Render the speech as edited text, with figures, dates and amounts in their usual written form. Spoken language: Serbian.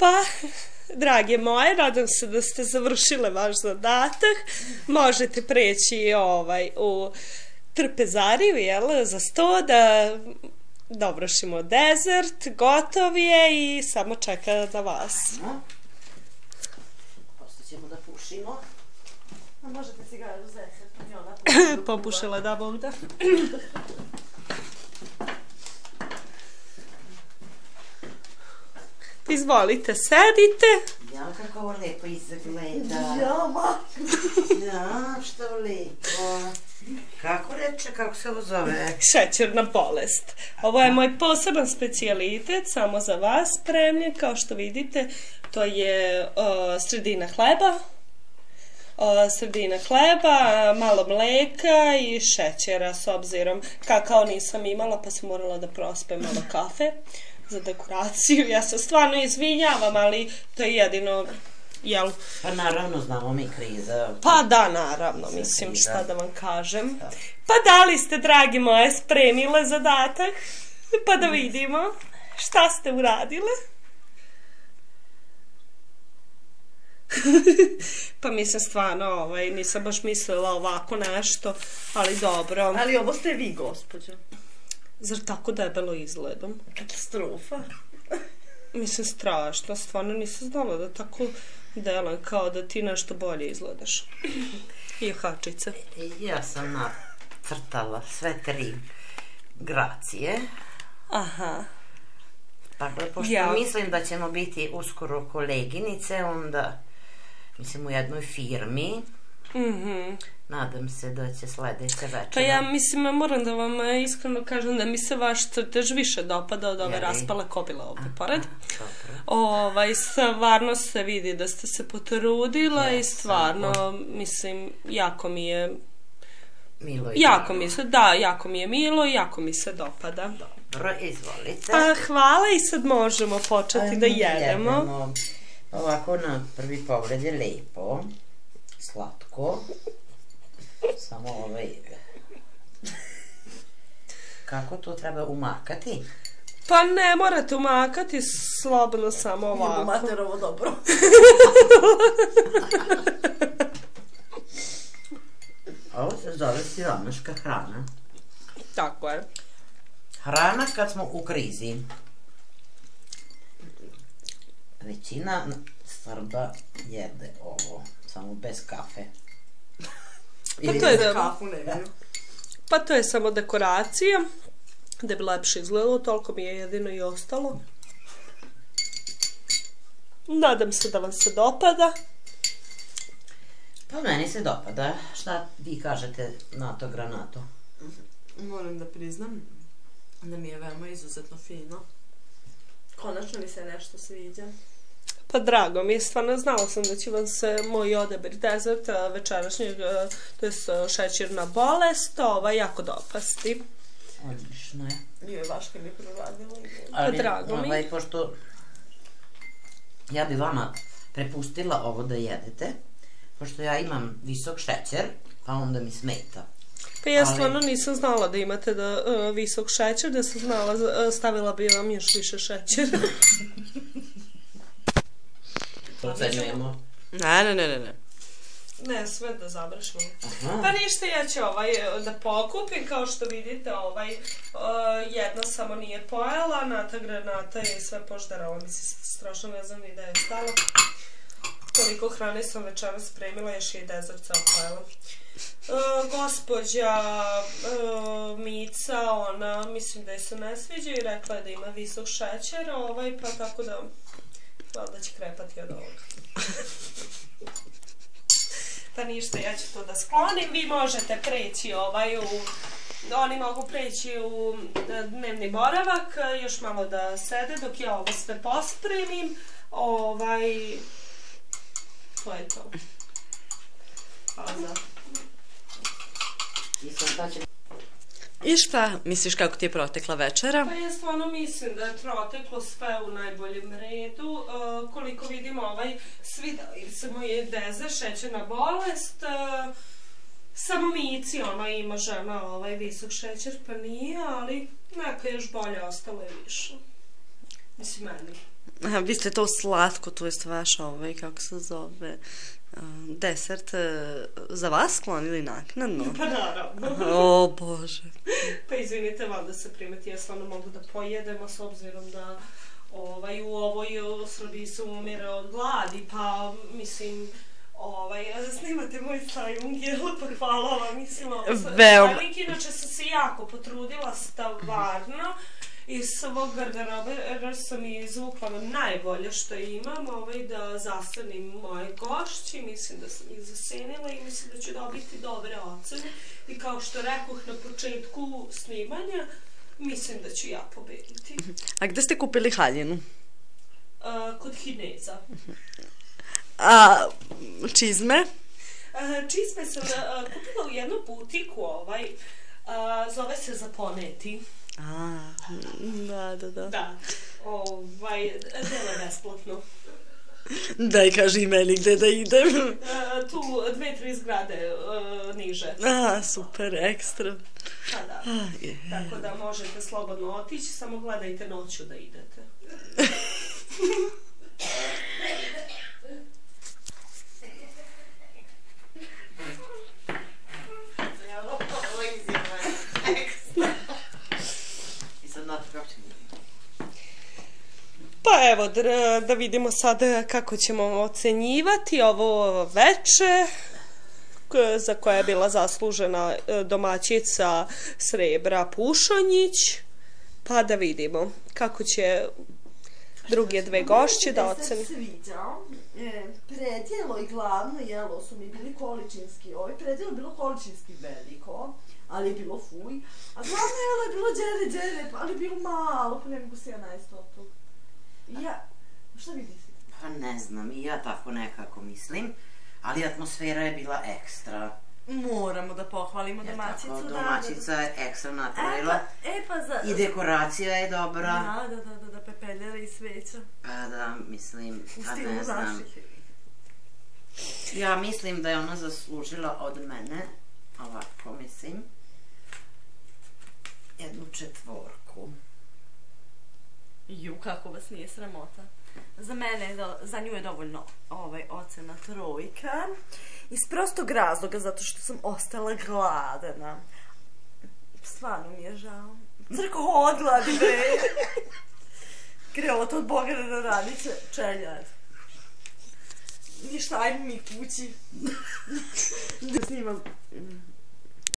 Pa, drage moje, nadam se da ste završile vaš zadatak. Možete preći u trpezariju, jel, za sto da dovršimo dezert, gotov je i samo čeka na vas. Posto ćemo da pušimo. A možete cigaru zesati, i ona popušila, da, Bog da. Izvolite, sedite. Ja, kako ovo lepo izgleda. Ja, što lepo. Kako reče, kako se ovo zove? Šećerna bolest. Ovo je moj poseban specijalitet, samo za vas spremljen, kao što vidite. To je sredina hleba, malo mleka i šećera, s obzirom kakao nisam imala, pa sam morala da prospem malo kafe za dekoraciju. Ja se stvarno izvinjavam, ali to je jedino, jel? Pa naravno, znamo mi kriza. Pa da, naravno, mislim, šta da vam kažem. Pa da li ste, dragi moje, spremile zadatak? Pa da vidimo šta ste uradile. Pa mislim, stvarno, nisam baš mislila ovako nešto, ali dobro. Ali ovo ste vi, gospođo. Zar tako debelo izgledam? Katastrofa. Mislim, strašno, stvarno nisam znala da tako delam, kao da ti nešto bolje izgledaš. I ohačice. Ja sam nacrtala sve 3 gracije. Aha. Pa pošto mislim da ćemo biti uskoro koleginice, onda mislim u jednoj firmi. Nadam se da će sledeće večera. Pa ja mislim, moram da vam iskreno kažem da mi se vaš crtež više dopada od ove raspale kobile ovde pored. Stvarno se vidi da ste se potrudila i stvarno, mislim, jako mi je milo i jako mi se dopada. Dobro, izvolite. Hvala i sad možemo početi da jedemo. Ovako na prvi pogled je lepo, slatko. Samo kako to treba umakati? Pa ne morate umakati, slobodno samo ovako. Mater, ovo dobro. Ovo se zove siromaška hrana. Tako je. Hrana kad smo u krizi. Većina Srba jede ovo, samo bez kafe. Pa to je samo dekoracija, da bi lepše izgledalo, toliko mi je jedino i ostalo. Nadam se da vam se dopada. Pa meni se dopada. Šta vi kažete na to, Granato? Moram da priznam da mi je veoma izuzetno fino. Konačno mi se nešto sviđa. Pa drago mi je, stvarno znala sam da će vam se moj odabir dezerta večerašnjeg, to je šećerna bolest, jako dopasti. Odlično je. Joj, Vaška mi je proradila. Pa drago mi. Pošto ja bi vama prepustila ovo da jedete, pošto ja imam visok šećer, pa onda mi smeta. Pa ja stvarno nisam znala da imate visok šećer, da sam znala, stavila bi vam još više šećera. Ocenjujemo. Ne. Ne, sve da završimo. Pa ništa, ja ću da pokupim, kao što vidite, jedna samo nije pojela, Nata Granata je sve požderala, mislim, strašno ne znam ni da je stalo. Koliko hrane sam večera spremila, još je dezert ceo pojela. Gospođa Mica, ona, mislim da je se ne sviđa i rekla je da ima visok šećer, pa tako da valjda će krepati od ovoga. Pa ništa, ja ću to da sklonim. Vi možete preći oni mogu preći u dnevni boravak, još malo da sede dok ja ovo sve pospremim. To je to. Hvala za... I šta misliš kako ti je protekla večera? Pa ja stvarno mislim da je proteklo sve u najboljem redu. Koliko vidimo, svidao se moj dezert, šećerna bolest. Samo Mici, ima žena visok šećer, pa nije, ali neka još bolje, ostalo je više. Mislim, meni. Vi ste to slatko, to jest vaš kako se zove, desert za vas sklonili naknadno? Pa naravno. O Bože. Pa izvinite, valjda se primeti, ja stvarno mogu da pojedemo s obzirom da u ovoj Srbiji se umire od gladi, pa mislim, snimate moj stajung, jel, pa hvala vam, mislim, stajling, inače sam se jako potrudila stvarno, iz svog garderoba sam izvukla najbolje što imam, da zastanim moje gošće, mislim da sam ih zasenila i mislim da ću dobiti dobre ocene i kao što rekoh na početku snimanja, mislim da ću ja pobediti. A gde ste kupili haljinu? Kod Kineza. A čizme? Čizme sam kupila u jednu butiku, zove se Zaponeti. Da. Da, dele besplatno. Daj, kaži meni gde da idem. Tu 2-3 zgrade niže. Super, ekstra. Pa da, tako da možete slobodno otići, samo gledajte noću da idete. Pa evo, da vidimo sad kako ćemo ocenjivati ovo veče za koje je bila zaslužena domaćica Srebra Pušonjić, pa da vidimo kako će druge dve gošće da oceni. Meni se sviđao, predjelo i glavno jelo su mi bili količinski, predjelo je bilo količinski veliko, ali je bilo fuj, a glavno jelo je bilo džere, ali je bilo malo, pa ne mogu se ja najesti od toga. Šta vi mislite? Pa ne znam, i ja tako nekako mislim, ali atmosfera je bila ekstra. Moramo da pohvalimo domaćicu. Domaćica je ekstra napravila i dekoracija je dobra. Da, pepeljara i sveća. Pa da, mislim, pa ne znam. Ja mislim da je ona zaslužila od mene, ovako mislim, 1 4. Kako vas nije sramota. Za nju je dovoljno ocena 3. Iz prostog razloga, zato što sam ostala gladana. Stvarno mi je žao. Crko odgladi, bre. Kreot od Boga da radi čeljad. Ništa, ajmo mi kući. Da snimam